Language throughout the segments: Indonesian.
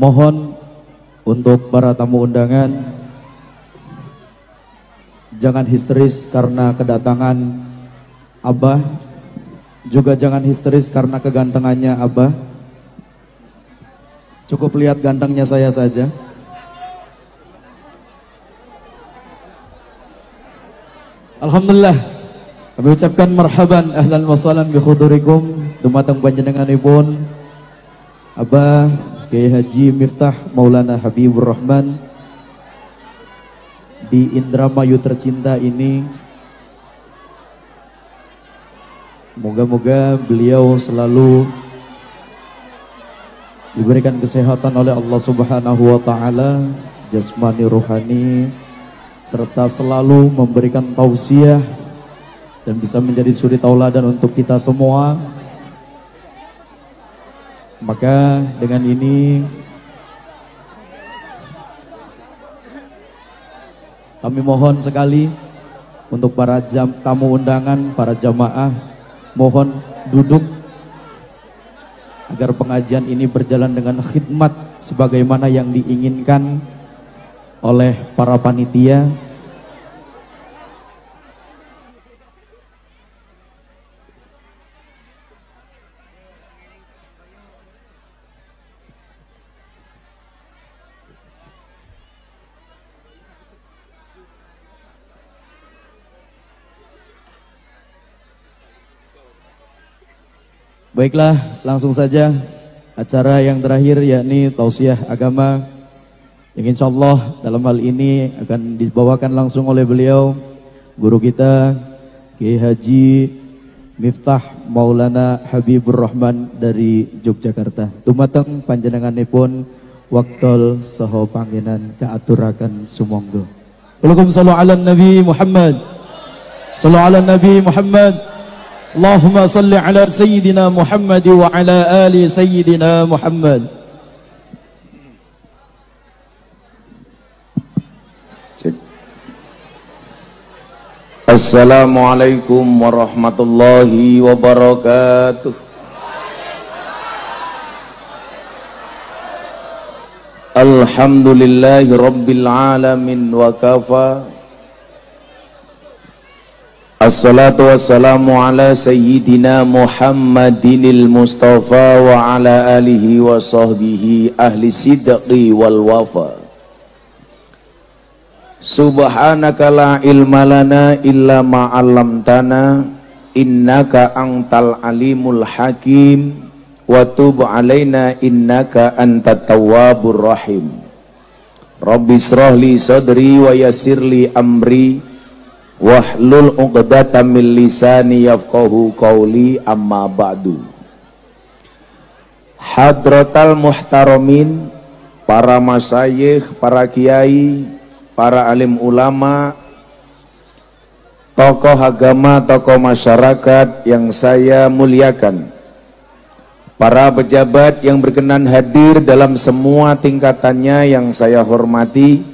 Mohon untuk para tamu undangan jangan histeris karena kedatangan Abah, juga jangan histeris karena kegantengannya Abah. Cukup lihat gantengnya saya saja. Alhamdulillah, kami ucapkan marhaban ahlan wa salam bi khudurikum dumateng panjenenganipun Abah Kiai Haji Miftah Maulana Habibur Rahman di Indramayu tercinta ini. Moga-moga beliau selalu diberikan kesehatan oleh Allah Subhanahu wa taala, jasmani rohani, serta selalu memberikan tausiah dan bisa menjadi suri tauladan untuk kita semua. Maka dengan ini kami mohon sekali untuk para tamu undangan, para jamaah, mohon duduk agar pengajian ini berjalan dengan khidmat sebagaimana yang diinginkan oleh para panitia. Baiklah, langsung saja acara yang terakhir yakni tausiah agama yang insyaallah dalam hal ini akan dibawakan langsung oleh beliau, guru kita Kiai Haji Miftah Maulana Habibur Rahman dari Yogyakarta. Dumateng panjenenganipun wekdal saha panggenan kaaturaken sumangga. Allahumma shalli ala Nabi Muhammad. Shalli ala Nabi Muhammad. Allahumma salli ala Sayyidina Muhammad wa ala ali Sayyidina Muhammad. Assalamualaikum warahmatullahi wabarakatuh. Alhamdulillahi rabbil alamin wa kafa. Assalatu wassalamu ala sayyidina Muhammadinil Mustafa wa ala alihi wa sahbihi ahli sidqi wal wafa. Subhanaka la ilma lana illa ma 'allamtana innaka antal alimul hakim wa tub alaina innaka antat tawwabur rahim. Rabbi israh li sadri wa yassir li amri wahlul 'uqdatam min lisani yafqahu qawli, amma ba'du. Hadratal muhtaramin, para masyayikh, para kiai, para alim ulama, tokoh agama, tokoh masyarakat yang saya muliakan, para pejabat yang berkenan hadir dalam semua tingkatannya yang saya hormati,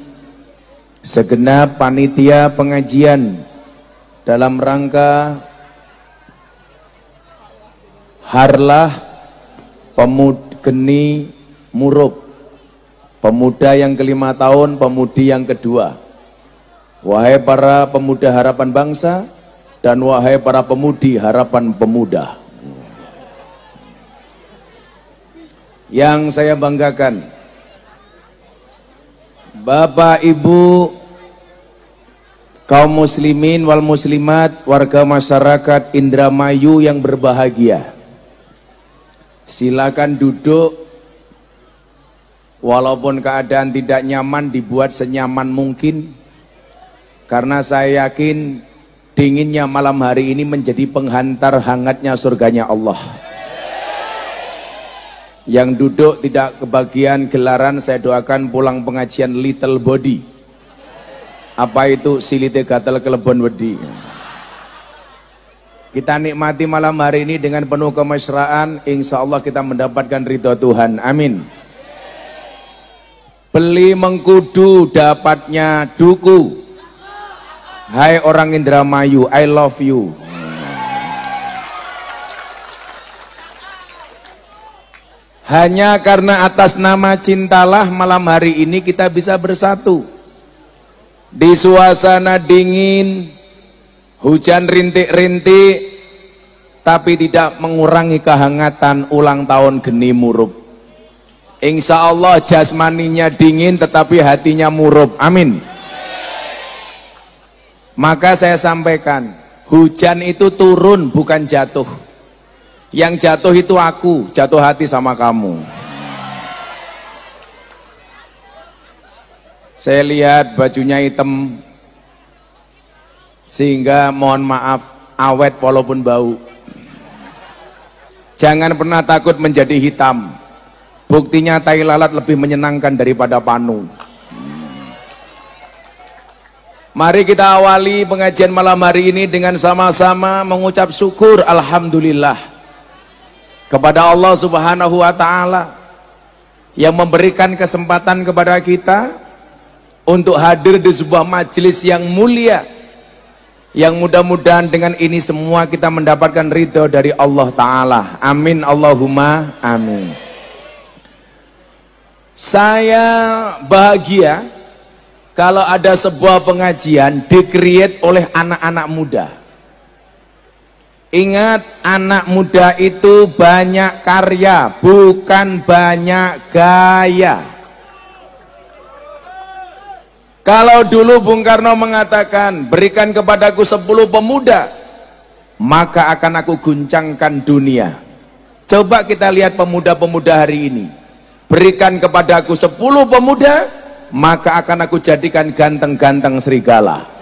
segenap panitia pengajian dalam rangka Harlah Geni Murub, pemuda yang ke-5 tahun, pemudi yang kedua. Wahai para pemuda harapan bangsa dan wahai para pemudi harapan pemuda, yang saya banggakan, Bapak Ibu kaum muslimin wal muslimat, warga masyarakat Indramayu yang berbahagia, silakan duduk. Walaupun keadaan tidak nyaman, dibuat senyaman mungkin, karena saya yakin dinginnya malam hari ini menjadi penghantar hangatnya surganya Allah. Yang duduk tidak kebagian gelaran, saya doakan pulang pengajian little body. Apa itu? Silite gatel kelebon wedi. Kita nikmati malam hari ini dengan penuh kemesraan, insya Allah kita mendapatkan ridho Tuhan, amin. Beli mengkudu dapatnya duku. Hai orang Indramayu, I love you. Hanya karena atas nama cintalah malam hari ini kita bisa bersatu. Di suasana dingin, hujan rintik-rintik, tapi tidak mengurangi kehangatan ulang tahun geni murub. Insya Allah jasmaninya dingin tetapi hatinya murub. Amin. Maka saya sampaikan, hujan itu turun bukan jatuh. Yang jatuh itu aku, jatuh hati sama kamu. Saya lihat bajunya hitam, sehingga mohon maaf awet walaupun bau. Jangan pernah takut menjadi hitam. Buktinya tai lalat lebih menyenangkan daripada panu. Mari kita awali pengajian malam hari ini dengan sama-sama mengucap syukur alhamdulillah kepada Allah Subhanahu wa taala yang memberikan kesempatan kepada kita untuk hadir di sebuah majelis yang mulia, yang mudah-mudahan dengan ini semua kita mendapatkan ridho dari Allah taala. Amin Allahumma amin. Saya bahagia kalau ada sebuah pengajian di-create oleh anak-anak muda. Ingat, anak muda itu banyak karya, bukan banyak gaya. Kalau dulu Bung Karno mengatakan, berikan kepadaku 10 pemuda, maka akan aku guncangkan dunia. Coba kita lihat pemuda-pemuda hari ini. Berikan kepadaku 10 pemuda, maka akan aku jadikan ganteng-ganteng serigala.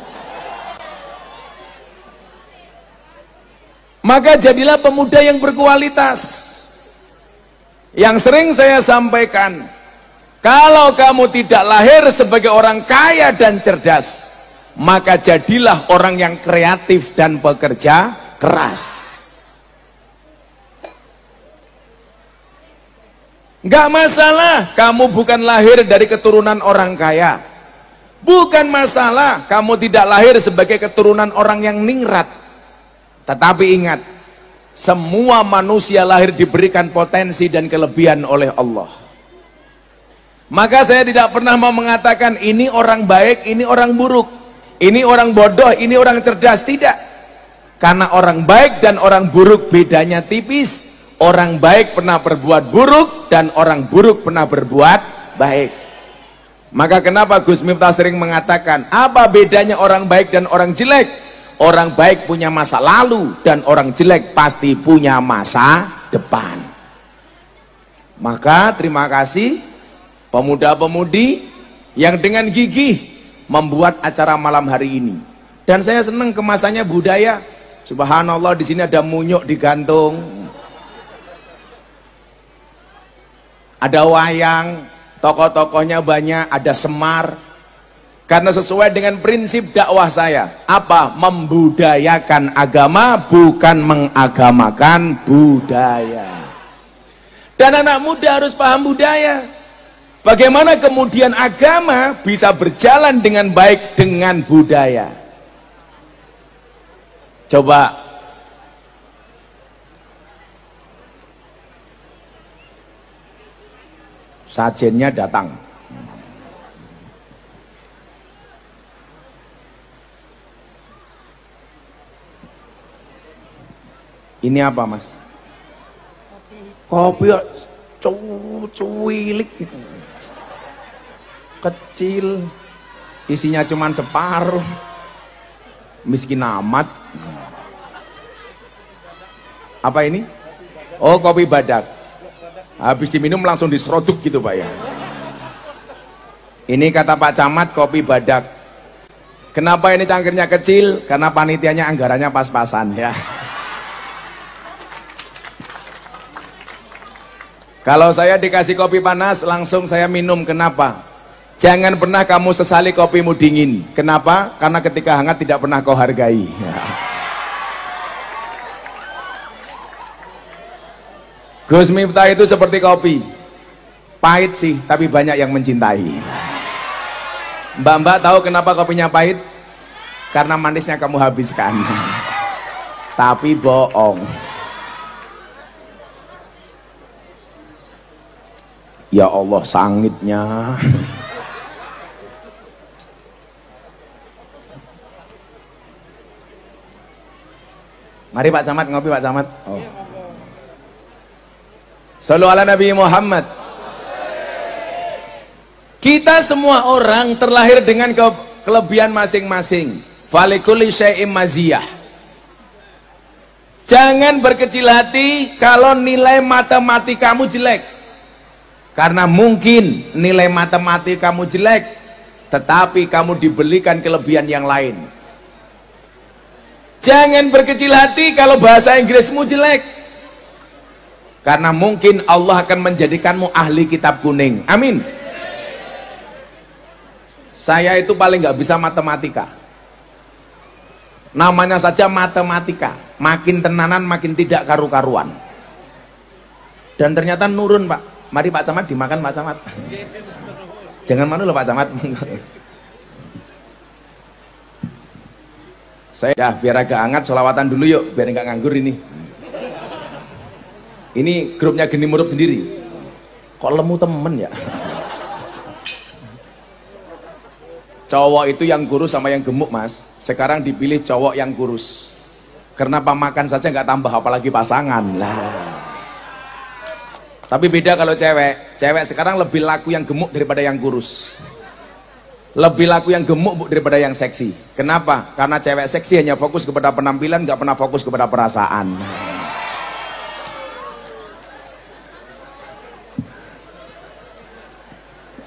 Maka jadilah pemuda yang berkualitas. Yang sering saya sampaikan, kalau kamu tidak lahir sebagai orang kaya dan cerdas, maka jadilah orang yang kreatif dan pekerja keras. Enggak masalah kamu bukan lahir dari keturunan orang kaya. Bukan masalah kamu tidak lahir sebagai keturunan orang yang ningrat. Tetapi ingat, semua manusia lahir diberikan potensi dan kelebihan oleh Allah. Maka saya tidak pernah mau mengatakan ini orang baik, ini orang buruk, ini orang bodoh, ini orang cerdas. Tidak. Karena orang baik dan orang buruk bedanya tipis. Orang baik pernah berbuat buruk dan orang buruk pernah berbuat baik. Maka kenapa Gus Miftah sering mengatakan, apa bedanya orang baik dan orang jelek? Orang baik punya masa lalu dan orang jelek pasti punya masa depan. Maka terima kasih pemuda-pemudi yang dengan gigih membuat acara malam hari ini. Dan saya senang kemasannya budaya. Subhanallah, di sini ada munyuk digantung, ada wayang, tokoh-tokohnya banyak, ada semar. Karena sesuai dengan prinsip dakwah saya, apa? Membudayakan agama, bukan mengagamakan budaya. Dan anak muda harus paham budaya. Bagaimana kemudian agama bisa berjalan dengan baik dengan budaya? Coba sajennya datang. Ini apa Mas? Kopi cuwilik gitu. Kecil, isinya cuman separuh, miskin amat. Apa ini? Oh, kopi badak. Habis diminum langsung diseroduk gitu Pak ya. Ini kata Pak Camat, kopi badak. Kenapa ini cangkirnya kecil? Karena panitianya anggarannya pas-pasan ya. Kalau saya dikasih kopi panas, langsung saya minum. Kenapa? Jangan pernah kamu sesali kopimu dingin. Kenapa? Karena ketika hangat tidak pernah kau hargai. Gus Miftah itu seperti kopi. Pahit sih, tapi banyak yang mencintai. Mbak-mbak tahu kenapa kopinya pahit? Karena manisnya kamu habiskan. Tapi bohong. Ya Allah, sangitnya. Mari Pak Camat ngopi, Pak Camat. Oh. Sallu ala Nabi Muhammad. Kita semua orang terlahir dengan kelebihan masing-masing. Falikulli syai'im maziyah. Jangan berkecil hati kalau nilai matematikamu jelek. Karena mungkin nilai matematikamu jelek, tetapi kamu diberikan kelebihan yang lain. Jangan berkecil hati kalau bahasa Inggrismu jelek. Karena mungkin Allah akan menjadikanmu ahli kitab kuning. Amin. Saya itu paling nggak bisa matematika. Namanya saja matematika. Makin tenanan makin tidak karu-karuan. Dan ternyata nurun, Pak. Mari Pak Camat dimakan, Pak Camat. Jangan malu loh Pak Camat. Saya biar agak hangat, sholawatan dulu yuk, biar nggak nganggur ini. Ini grupnya Geni Murub sendiri. Kok lemu temen ya? Cowok itu yang kurus sama yang gemuk, Mas. Sekarang dipilih cowok yang kurus. Kenapa makan saja nggak tambah, apalagi pasangan lah. Tapi beda kalau cewek. Cewek sekarang lebih laku yang gemuk daripada yang kurus. Lebih laku yang gemuk daripada yang seksi. Kenapa? Karena cewek seksi hanya fokus kepada penampilan, nggak pernah fokus kepada perasaan.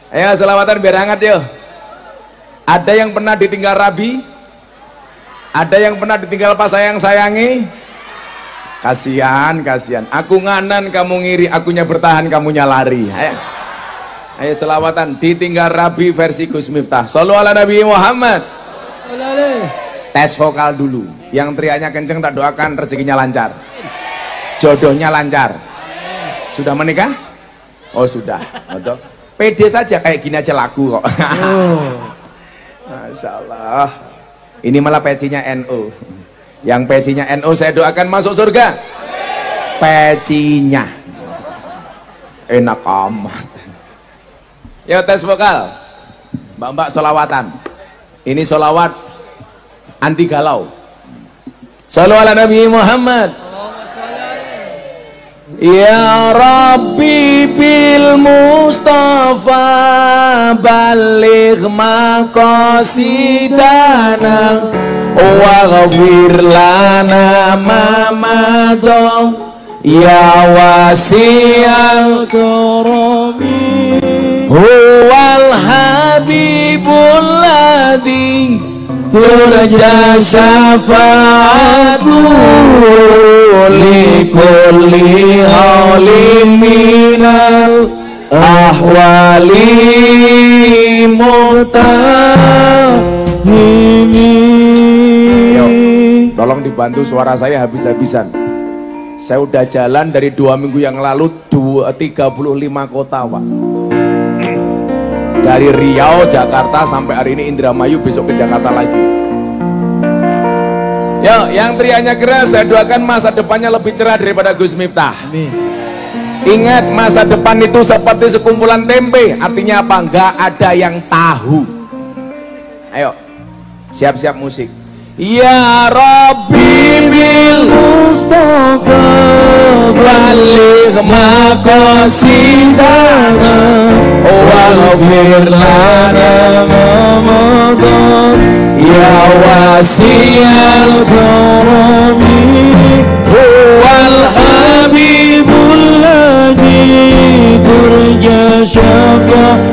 Ayo selawatan biar hangat yuk. Ada yang pernah ditinggal Rabi? Ada yang pernah ditinggal pas sayang-sayangi? Kasihan, kasihan. Aku nganan, kamu ngiri. Akunya bertahan, kamunya lari. Ayo selawatan. Ditinggal Rabi versi Gus Miftah. Shallu ala Nabi Muhammad. Tes vokal dulu. Yang teriaknya kenceng tak doakan rezekinya lancar. Jodohnya lancar. Sudah menikah? Oh sudah. Pede saja kayak gini aja lagu kok. Masya Allah. Ini malah pecinya NU. Yang pecinya NU saya doakan masuk surga. Pecinya enak amat. Ya tes vokal. Mbak-mbak solawatan. Ini solawat anti galau. Shallu ala Nabi Muhammad. Ya Rabbi bil Mustafa baligh maqasidana waghfir lana ma madha ya wasi'al karami huwal habibul ladzi turja syafa'atuhu likulli hawlim minal ahwali mutahimi. Tolong dibantu suara saya habis-habisan. Saya udah jalan dari 2 minggu yang lalu 35 kota, Pak. Dari Riau, Jakarta sampai hari ini Indramayu, besok ke Jakarta lagi. Yo, yang teriaknya keras, saya doakan masa depannya lebih cerah daripada Gus Miftah. Amin. Ingat, masa depan itu seperti sekumpulan tempe. Artinya apa? Nggak ada yang tahu. Ayo, siap-siap musik. Ya Rabbi bil Mustafa baligh maqasidana waghfir lana ma madha ya wasi'al karami huwal habibul ladzi turja syafa'atuhu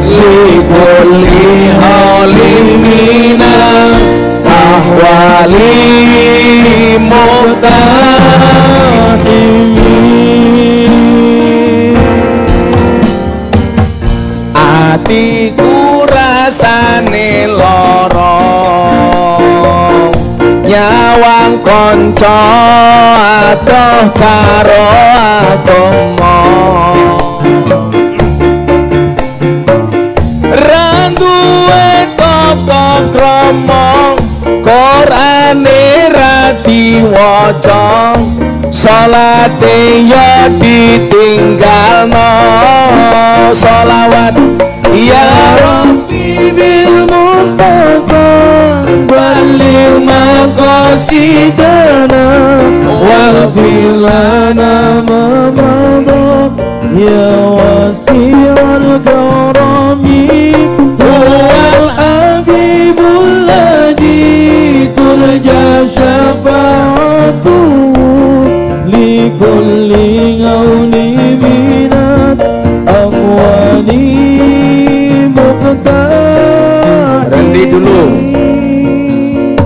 likulli hawlim minal ahwali mutahimi. Atiku rasane lara nyawang kanca adoh karo agama randuwe tata krama Qur'ane ra diwaca salate ya ditinggalno, sholawat ya Rabbi bil Mustafa balil maqasidana waghfir lana ma madha ya wasi'al karami huwal habibul ladzi turja syafa'atuhu li kulli ghawli minat aqwali muqtadi. Berhenti dulu.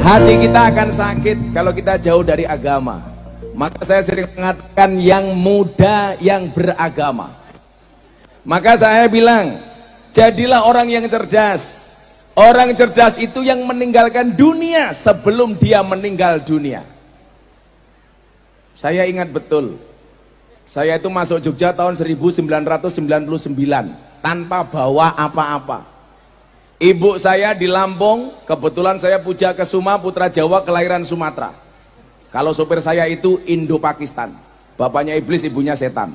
Hati kita akan sakit kalau kita jauh dari agama. Maka saya sering mengatakan yang muda yang beragama. Maka saya bilang, jadilah orang yang cerdas. Orang cerdas itu yang meninggalkan dunia sebelum dia meninggal dunia. Saya ingat betul, saya itu masuk Jogja tahun 1999 tanpa bawa apa-apa. Ibu saya di Lampung, kebetulan saya Puja Kesuma putra Jawa kelahiran Sumatera. Kalau sopir saya itu Indo-Pakistan, bapaknya iblis, ibunya setan.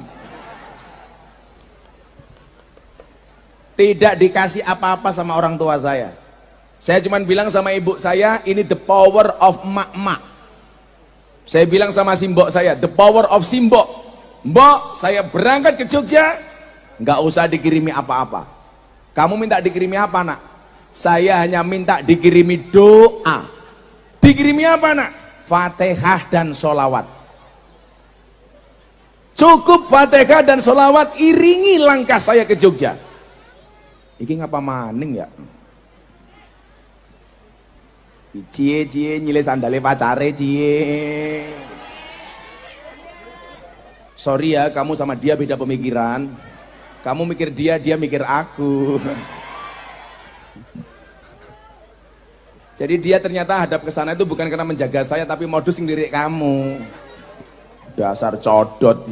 Tidak dikasih apa-apa sama orang tua saya. Saya cuma bilang sama ibu saya, ini the power of emak-emak. Saya bilang sama simbok saya, the power of simbok. Mbok, saya berangkat ke Jogja, nggak usah dikirimi apa-apa. Kamu minta dikirimi apa, nak? Saya hanya minta dikirimi doa. Dikirimi apa, nak? Fatihah dan sholawat. Cukup Fatihah dan sholawat, iringi langkah saya ke Jogja. Iki ngapa maning ya? Cie nyile sandale pacare cie. Sorry ya, kamu sama dia beda pemikiran. Kamu mikir dia, dia mikir aku. Jadi dia ternyata hadap ke sana itu bukan karena menjaga saya, tapi modus ngelirik kamu. Dasar codot.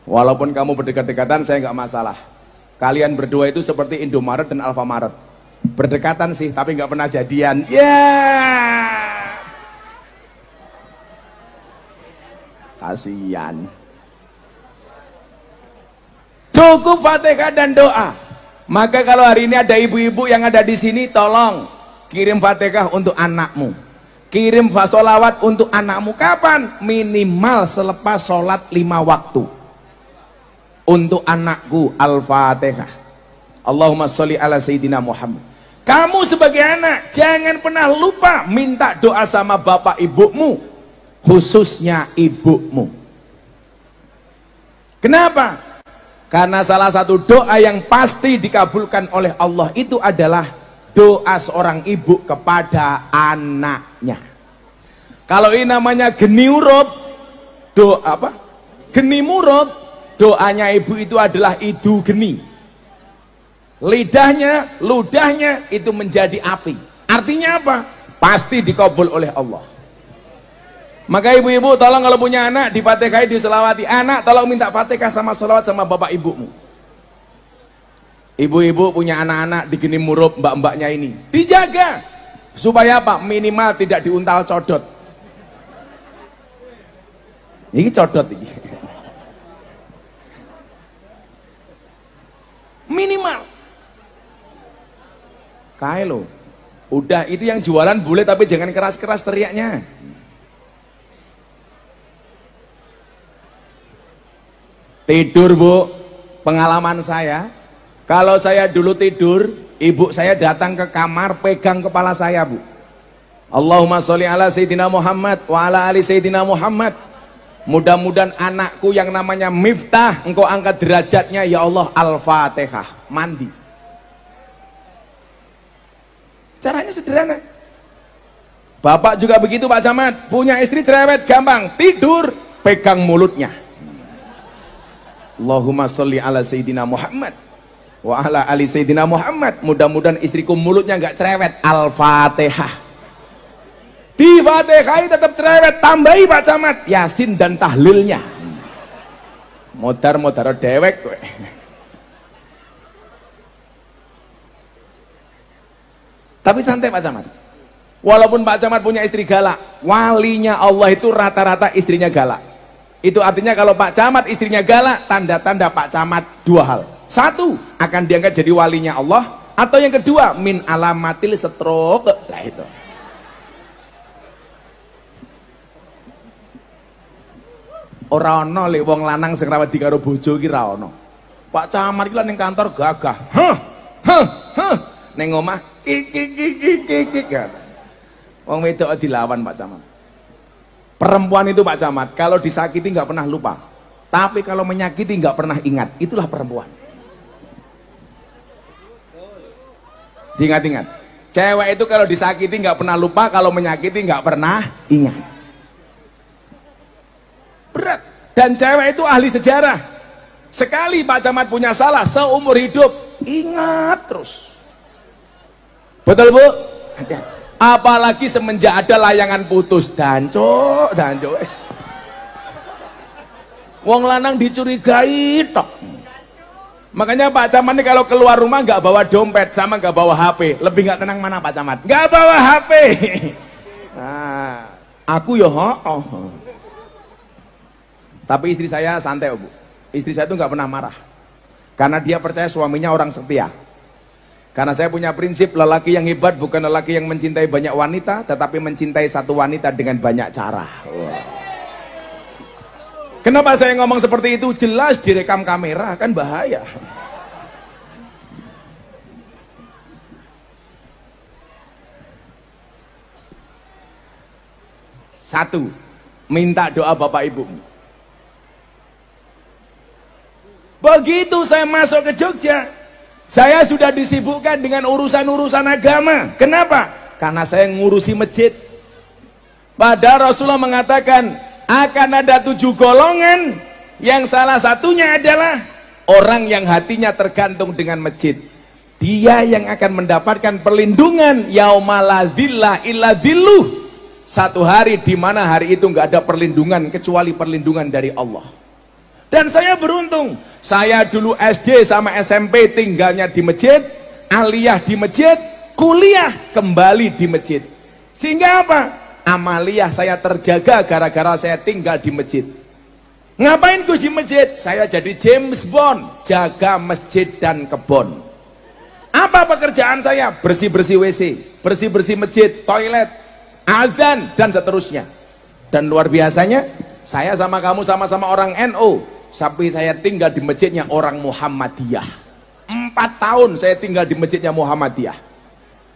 Walaupun kamu berdekat-dekatan, saya nggak masalah. Kalian berdua itu seperti Indomaret dan Alfamaret. Berdekatan sih, tapi nggak pernah jadian. Yeah! Kasian. Cukup Fatihah dan doa. Maka kalau hari ini ada ibu-ibu yang ada di sini, tolong kirim Fatihah untuk anakmu. Kirim sholawat untuk anakmu. Kapan? Minimal selepas sholat 5 waktu. Untuk anakku Al-Fatihah. Allahumma sholli ala Sayyidina Muhammad. Kamu sebagai anak jangan pernah lupa minta doa sama bapak ibumu, khususnya ibumu. Kenapa? Karena salah satu doa yang pasti dikabulkan oleh Allah itu adalah doa seorang ibu kepada anaknya. Kalau ini namanya geni urut, doa apa? Geni murut, doanya ibu itu adalah idu geni. Lidahnya, ludahnya itu menjadi api. Artinya apa? Pasti dikabul oleh Allah. Maka ibu-ibu tolong kalau punya anak difatihai, diselawati. Anak tolong minta fatihah sama selawat sama bapak ibumu. Ibu-ibu punya anak-anak digeni murup mbak-mbaknya ini, dijaga supaya apa? Minimal tidak diuntal codot. Ini codot ini. Minimal. Kae lo. Udah itu yang jualan boleh, tapi jangan keras-keras teriaknya. Tidur bu, pengalaman saya, kalau saya dulu tidur, ibu saya datang ke kamar pegang kepala saya bu. Allahumma sholli ala Sayyidina Muhammad wa ala ali Sayyidina Muhammad. Mudah-mudahan anakku yang namanya Miftah, engkau angkat derajatnya ya Allah. Al-Fatihah, mandi. Caranya sederhana. Bapak juga begitu Pak Camat, punya istri cerewet, gampang, tidur, pegang mulutnya. Allahumma sholli ala Sayyidina Muhammad wa ala ali Sayyidina Muhammad. Mudah-mudahan istriku mulutnya nggak cerewet. Al-Fatihah. Di Fatihah tetap cerewet, tambahi Pak Camat Yasin dan tahlilnya. Modar-modar dewek gue. Tapi santai Pak Camat. Walaupun Pak Camat punya istri galak, walinya Allah itu rata-rata istrinya galak. Itu artinya kalau Pak Camat istrinya galak, tanda-tanda Pak Camat dua hal. Satu, akan diangkat jadi walinya Allah. Atau yang kedua, min alamatil stroke. Lah itu. Ora ana lek wong lanang sing rawat di karo bojo iki ra ono. Pak Camat iki ning kantor gagah. Ning omah kik. Wong wedok dilawan Pak Camat. Perempuan itu Pak Camat, kalau disakiti nggak pernah lupa. Tapi kalau menyakiti nggak pernah ingat. Itulah perempuan. Diingat-ingat. Cewek itu kalau disakiti nggak pernah lupa, kalau menyakiti nggak pernah ingat. Berat. Dan cewek itu ahli sejarah. Sekali Pak Camat punya salah seumur hidup, ingat terus. Betul Bu? Hati-hati. Apalagi semenjak ada layangan putus, danco wes. Wong lanang dicurigai tok. Makanya Pak Camat ini kalau keluar rumah nggak bawa dompet sama nggak bawa HP, lebih nggak tenang mana Pak Camat? Nggak bawa HP. Nah, aku yo Tapi istri saya santai Bu. Istri saya itu nggak pernah marah, karena dia percaya suaminya orang setia. Karena saya punya prinsip, lelaki yang hebat bukan lelaki yang mencintai banyak wanita, tetapi mencintai satu wanita dengan banyak cara. Kenapa saya ngomong seperti itu? Jelas direkam kamera, kan bahaya. Satu, minta doa Bapak Ibu. Begitu saya masuk ke Jogja, saya sudah disibukkan dengan urusan-urusan agama. Kenapa? Karena saya ngurusi masjid. Padahal Rasulullah mengatakan akan ada 7 golongan, yang salah satunya adalah orang yang hatinya tergantung dengan masjid. Dia yang akan mendapatkan perlindungan yaumala dzilla illa dzilluh. Satu hari di mana hari itu nggak ada perlindungan kecuali perlindungan dari Allah. Dan saya beruntung, saya dulu SD sama SMP tinggalnya di masjid, aliyah di masjid, kuliah kembali di masjid. Sehingga apa? Amaliyah saya terjaga gara-gara saya tinggal di masjid. Ngapain Gus di masjid? Saya jadi James Bond, jaga masjid dan kebon. Apa pekerjaan saya? Bersih-bersih WC, bersih-bersih masjid, toilet, azan, dan seterusnya. Dan luar biasanya, saya sama kamu sama-sama orang NU. Sampai saya tinggal di masjidnya orang Muhammadiyah. 4 tahun saya tinggal di masjidnya Muhammadiyah.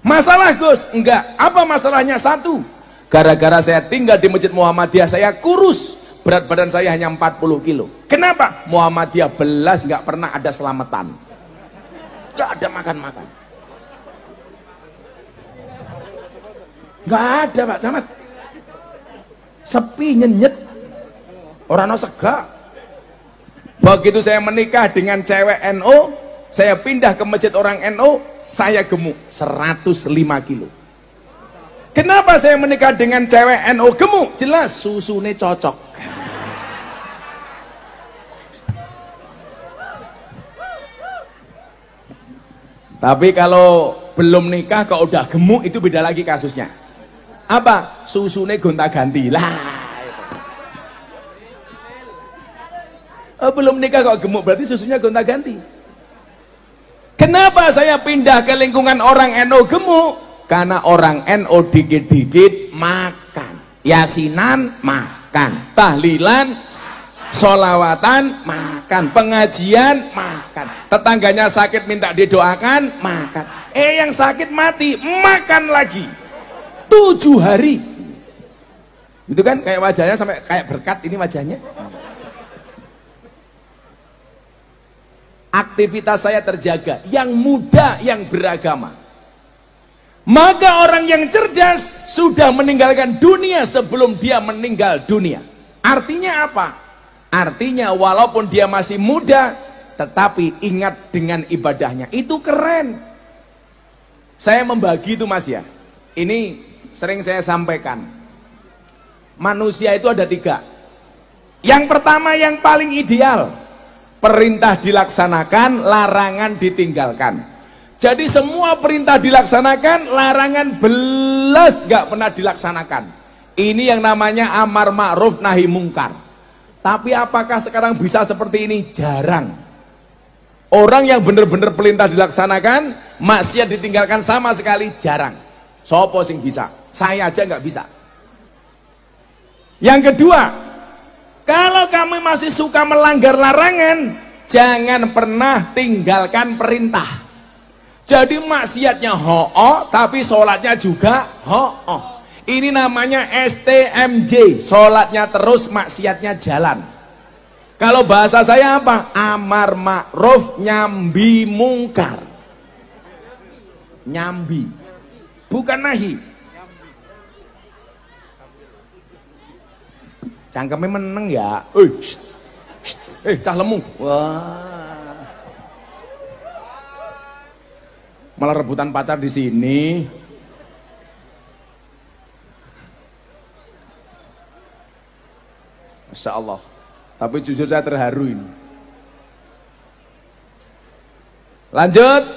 Masalah Gus? Enggak. Apa masalahnya? Satu, gara-gara saya tinggal di masjid Muhammadiyah saya kurus. Berat badan saya hanya 40 kilo. Kenapa? Muhammadiyah belas nggak pernah ada selamatan. Nggak ada makan-makan. Nggak ada Pak Camat. Sepi nyenyet. Orang no sega. Begitu saya menikah dengan cewek NU, saya pindah ke masjid orang NU, saya gemuk 105 kilo. Kenapa saya menikah dengan cewek NU gemuk? Jelas susune cocok. Tapi kalau belum nikah kok udah gemuk, itu beda lagi kasusnya. Apa? Susune gonta-ganti lah. Belum nikah kok gemuk, berarti susunya gonta-ganti. Kenapa saya pindah ke lingkungan orang NU gemuk? Karena orang NU dikit-dikit makan, yasinan makan, tahlilan, sholawatan makan, pengajian makan, tetangganya sakit minta didoakan makan, yang sakit mati makan lagi 7 hari. Itu kan kayak wajahnya sampai kayak berkat ini wajahnya. Aktivitas saya terjaga, yang muda, yang beragama. Maka orang yang cerdas sudah meninggalkan dunia sebelum dia meninggal dunia. Artinya apa? Artinya walaupun dia masih muda, tetapi ingat dengan ibadahnya. Itu keren. Saya membagi itu Mas ya. Ini sering saya sampaikan. Manusia itu ada 3. Yang pertama yang paling ideal, perintah dilaksanakan, larangan ditinggalkan. Jadi semua perintah dilaksanakan, larangan belum jelas gak pernah dilaksanakan. Ini yang namanya amar ma'ruf nahi mungkar. Tapi apakah sekarang bisa seperti ini? Jarang. Orang yang benar-benar perintah dilaksanakan, maksiat ditinggalkan sama sekali jarang. Sopo sing bisa? Saya aja nggak bisa. Yang kedua, kalau kamu masih suka melanggar larangan, jangan pernah tinggalkan perintah. Jadi maksiatnya ho'o, tapi sholatnya juga ho'o. Ini namanya STMJ, sholatnya terus, maksiatnya jalan. Kalau bahasa saya apa? Amar ma'ruf nyambi mungkar. Nyambi, bukan nahi. Cangkemnya meneng ya. Cah lemu. Wah. Malah rebutan pacar di sini. Masya Allah. Tapi jujur saya terharu ini. Lanjut.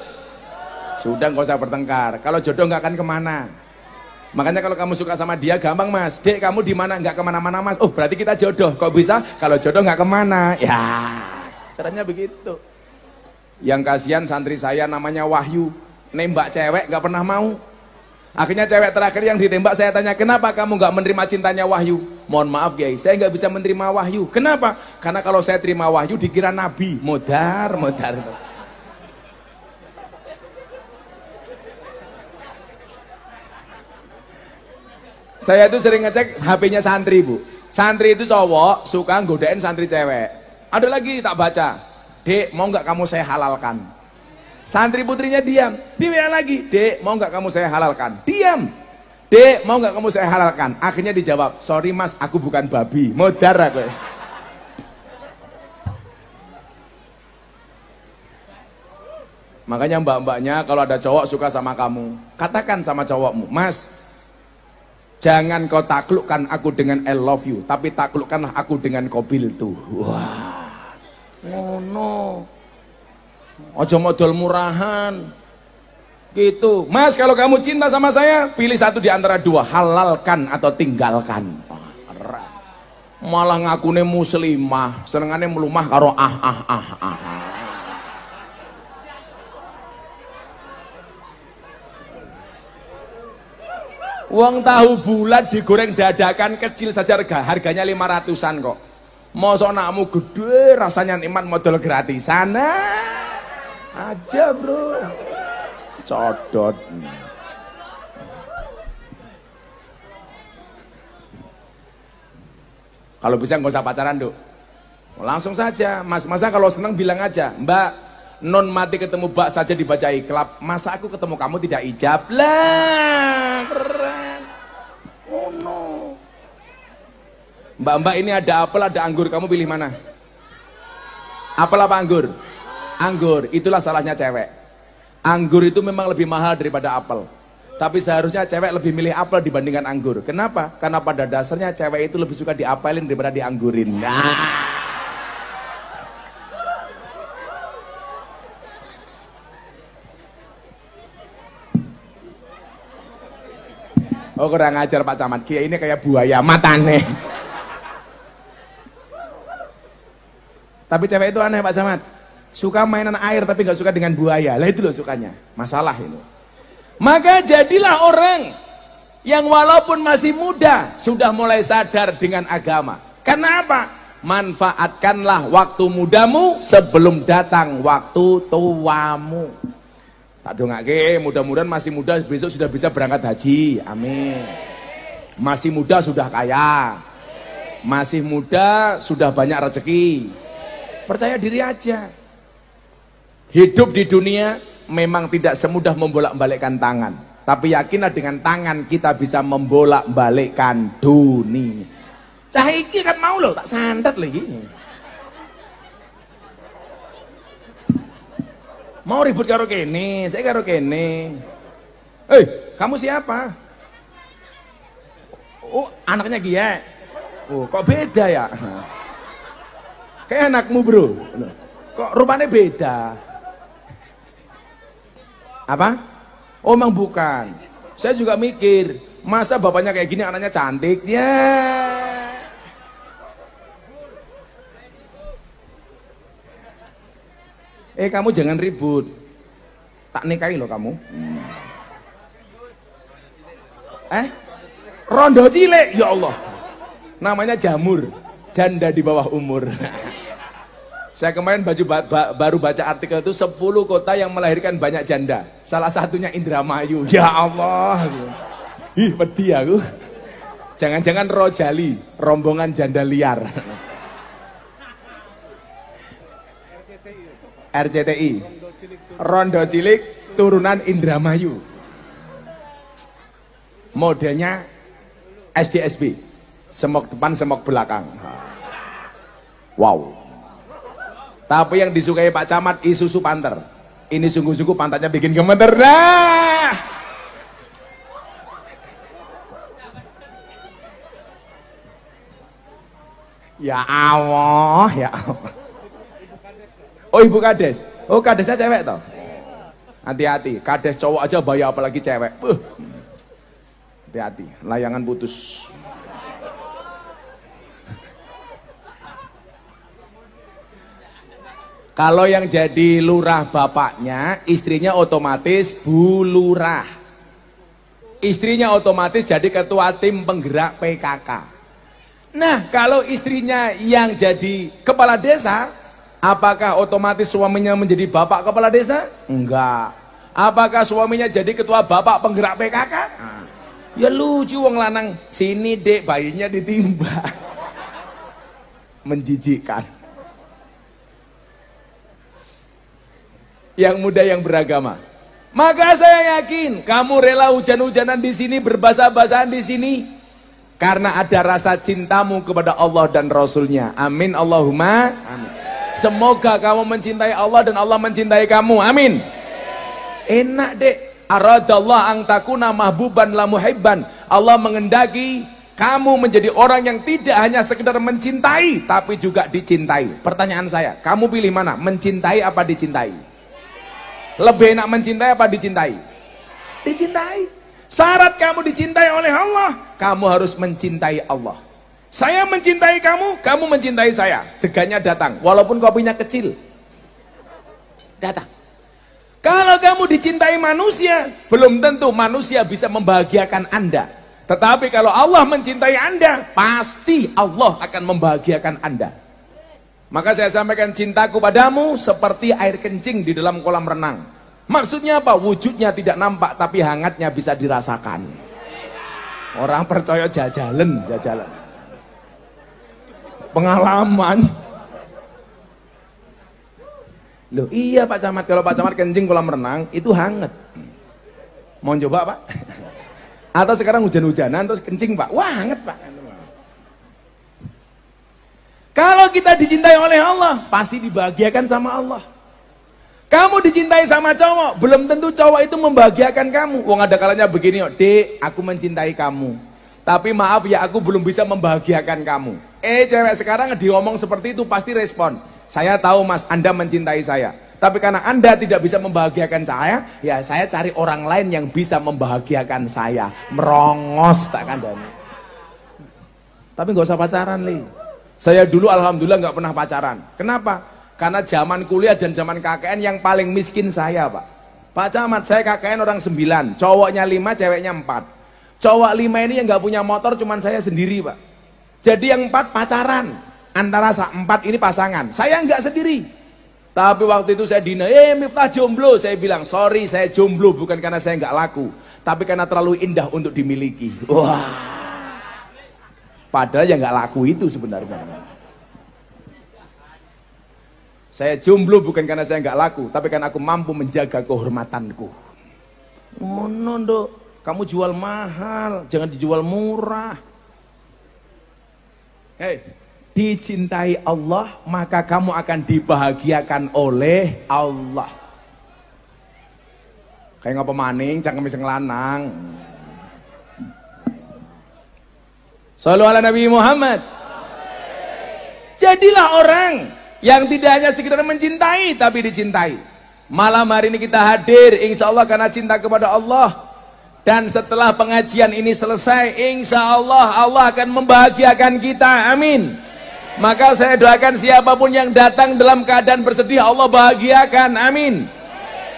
Sudah nggak usah bertengkar. Kalau jodoh nggak akan kemana. Makanya kalau kamu suka sama dia gampang mas. Dek kamu di mana? Nggak kemana-mana mas. Oh berarti kita jodoh. Kok bisa? Kalau jodoh nggak kemana? Ya caranya begitu. Yang kasihan santri saya namanya Wahyu. Nembak cewek nggak pernah mau. Akhirnya cewek terakhir yang ditembak saya tanya, kenapa kamu nggak menerima cintanya Wahyu? Mohon maaf Kiai, saya nggak bisa menerima Wahyu. Kenapa? Karena kalau saya terima Wahyu dikira nabi. Modar. Saya itu sering ngecek HP-nya santri bu. Santri itu cowok suka godain santri cewek. Ada lagi tak baca. Dek mau nggak kamu saya halalkan? Santri putrinya diam, di WA lagi, dek mau nggak kamu saya halalkan? Diam, dek mau nggak kamu saya halalkan? Akhirnya dijawab, sorry mas aku bukan babi. Modar aku. Makanya mbak-mbaknya kalau ada cowok suka sama kamu, katakan sama cowokmu, mas jangan kau taklukkan aku dengan I love you, tapi taklukkanlah aku dengan kobil tuh. Wah, ngono. Ojo modal murahan gitu mas. Kalau kamu cinta sama saya pilih satu di antara dua, halalkan atau tinggalkan. Malah ngakune muslimah senengane melumah karo Uang tahu bulat digoreng dadakan kecil saja harganya 500-an kok. Mosok nakmu gede rasanya nikmat modal gratisan aja bro, codot. Kalau bisa nggak usah pacaran duk, langsung saja mas. Masa kalau seneng bilang aja, mbak non mati ketemu mbak saja dibaca iklab, masa aku ketemu kamu tidak ijab lah. Keren. Oh no. Mbak ini ada apel ada anggur, kamu pilih mana? Apel apa anggur? Anggur. Itulah salahnya cewek. Anggur itu memang lebih mahal daripada apel, tapi seharusnya cewek lebih milih apel dibandingkan anggur. Kenapa? Karena pada dasarnya cewek itu lebih suka diapelin daripada dianggurin. Oh kurang ajar Pak Camat, Kiai ini kayak buaya matane. Tapi cewek itu aneh Pak Camat. Suka mainan air tapi gak suka dengan buaya. Lah itu loh sukanya. Masalah ini. Maka jadilah orang yang walaupun masih muda sudah mulai sadar dengan agama. Karena apa? Manfaatkanlah waktu mudamu sebelum datang waktu tuamu. Tak dongake, mudah-mudahan masih muda besok sudah bisa berangkat haji. Amin. Masih muda sudah kaya. Masih muda sudah banyak rezeki. Percaya diri aja. Hidup di dunia memang tidak semudah membolak-balikkan tangan, tapi yakinlah dengan tangan kita bisa membolak-balikkan dunia. Cah iki kan mau loh, tak santet lagi. Mau ribut karo kene, saya karo kene. Kamu siapa? Oh, anaknya Gia. Oh, kok beda ya? Kayak anakmu bro. Kok rupanya beda? Apa? Oh emang bukan. Saya juga mikir, masa bapaknya kayak gini anaknya cantik? Ya. Kamu jangan ribut. Tak nikahi loh kamu. Rondo cilik, ya Allah. Namanya jamur, janda di bawah umur. Saya kemarin baru baca artikel itu 10 kota yang melahirkan banyak janda. Salah satunya Indramayu. Ya Allah. Ih, pedih aku. Jangan-jangan Rojali, rombongan janda liar. RCTI. Rondo cilik turunan Indramayu. Modelnya SDSB. Semok depan, semok belakang. Wow. Tapi yang disukai Pak Camat Isuzu Panther. Ini sungguh-sungguh pantatnya bikin gemeter. Nah. Ya Allah, ya Allah. Oh, Ibu Kades. Oh, Kadesnya cewek toh? Hati-hati, Kades cowok aja bayar apalagi cewek. Hati-hati, layangan putus. Kalau yang jadi lurah bapaknya, istrinya otomatis Bu Lurah. Istrinya otomatis jadi ketua tim penggerak PKK. Nah, kalau istrinya yang jadi kepala desa, apakah otomatis suaminya menjadi bapak kepala desa? Enggak. Apakah suaminya jadi ketua bapak penggerak PKK? Ya lucu wong lanang, sini dek bayinya ditimba. Menjijikkan. Yang muda yang beragama. Maka saya yakin kamu rela hujan-hujanan di sini, berbahasa-bahasan di sini karena ada rasa cintamu kepada Allah dan Rasulnya. Amin Allahumma amin. Semoga kamu mencintai Allah dan Allah mencintai kamu. Amin. Enak dek. Aradallah ang takuna mahbuban la muhibban. Allah mengendaki kamu menjadi orang yang tidak hanya sekedar mencintai tapi juga dicintai. Pertanyaan saya, kamu pilih mana? Mencintai apa dicintai? Lebih enak mencintai apa dicintai? Dicintai. Syarat kamu dicintai oleh Allah, kamu harus mencintai Allah. Saya mencintai kamu, kamu mencintai saya. Degannya datang, walaupun kopinya kecil. Datang. Kalau kamu dicintai manusia, belum tentu manusia bisa membahagiakan Anda. Tetapi kalau Allah mencintai Anda, pasti Allah akan membahagiakan Anda. Maka saya sampaikan, cintaku padamu seperti air kencing di dalam kolam renang. Maksudnya apa? Wujudnya tidak nampak tapi hangatnya bisa dirasakan. Orang percaya jajalan. Pengalaman. Loh iya Pak Camat, kalau Pak Camat kencing kolam renang itu hangat. Mau coba Pak? Atau sekarang hujan-hujanan terus kencing Pak? Wah hangat Pak. Kalau kita dicintai oleh Allah, pasti dibahagiakan sama Allah. Kamu dicintai sama cowok, belum tentu cowok itu membahagiakan kamu. Wong ada kalanya begini, Dek, aku mencintai kamu. Tapi maaf ya, aku belum bisa membahagiakan kamu. Cewek sekarang diomong seperti itu pasti respon. Saya tahu Mas, Anda mencintai saya. Tapi karena Anda tidak bisa membahagiakan saya, ya saya cari orang lain yang bisa membahagiakan saya. Merongos tak kandani. Tapi nggak usah pacaran, Li. Saya dulu alhamdulillah nggak pernah pacaran. Kenapa? Karena zaman kuliah dan zaman KKN yang paling miskin saya Pak. Pak Camat, saya KKN orang 9, cowoknya 5, ceweknya 4. Cowok 5 ini yang nggak punya motor cuman saya sendiri Pak. Jadi yang 4 pacaran, antara 4 ini pasangan. Saya nggak sendiri. Tapi waktu itu saya dina, Miftah jomblo. Saya bilang, sorry saya jomblo bukan karena saya nggak laku, tapi karena terlalu indah untuk dimiliki. Wah. Padahal yang nggak laku itu sebenarnya. Saya jomblo bukan karena saya nggak laku, tapi karena aku mampu menjaga kehormatanku. Oh no, kamu jual mahal, jangan dijual murah. Hei, dicintai Allah, maka kamu akan dibahagiakan oleh Allah. Kayak ngapa maning, cangkem sing lanang. Shallu ala Nabi Muhammad. Jadilah orang yang tidak hanya sekedar mencintai tapi dicintai. Malam hari ini kita hadir insya Allah karena cinta kepada Allah, Dan setelah pengajian ini selesai, insya Allah Allah akan membahagiakan kita, amin. Maka saya doakan siapapun yang datang dalam keadaan bersedih, Allah bahagiakan, amin.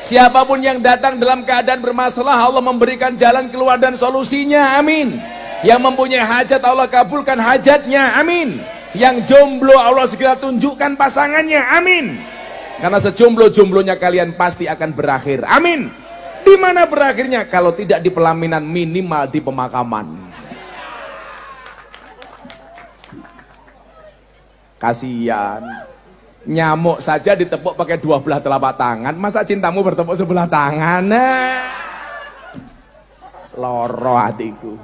Siapapun yang datang dalam keadaan bermasalah, Allah memberikan jalan keluar dan solusinya, amin. Yang mempunyai hajat, Allah kabulkan hajatnya, amin. Yang jomblo, Allah segera tunjukkan pasangannya, amin. Karena sejomblo-jomblonya kalian pasti akan berakhir, amin. Di mana berakhirnya? Kalau tidak di pelaminan, minimal di pemakaman. Kasihan. Nyamuk saja ditepuk pakai 2 belah telapak tangan, masa cintamu bertepuk sebelah tangan? Loro hatiku.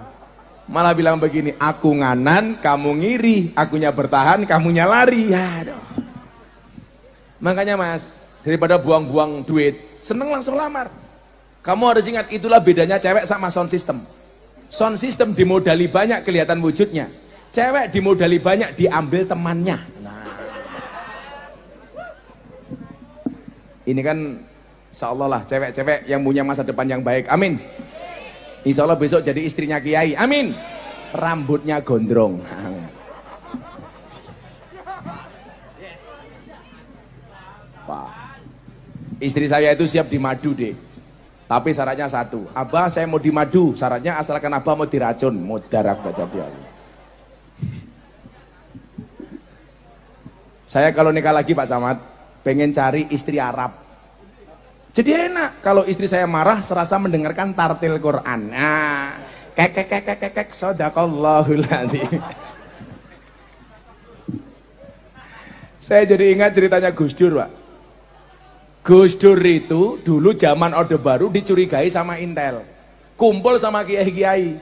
Malah bilang begini, aku nganan, kamu ngiri, akunya bertahan, kamunya lari. Aduh. Makanya mas, daripada buang-buang duit, seneng langsung lamar. Kamu harus ingat, itulah bedanya cewek sama sound system. Sound system dimodali banyak kelihatan wujudnya. Cewek dimodali banyak diambil temannya. Nah. Ini kan insya Allah lah cewek-cewek yang punya masa depan yang baik. Amin. Insya Allah besok jadi istrinya kiai. Amin. Rambutnya gondrong. Wah. Istri saya itu siap dimadu deh. Tapi syaratnya satu, Abah saya mau dimadu, syaratnya asalkan Abah mau diracun, mau darah baca dia. Saya kalau nikah lagi Pak Camat, pengen cari istri Arab. Jadi enak, kalau istri saya marah serasa mendengarkan tartil Quran. Nah, kek sadaqallahul adzim. Saya jadi ingat ceritanya Gus Dur, Pak. Gus Dur itu dulu zaman Orde Baru dicurigai sama Intel, kumpul sama kiai-kiai.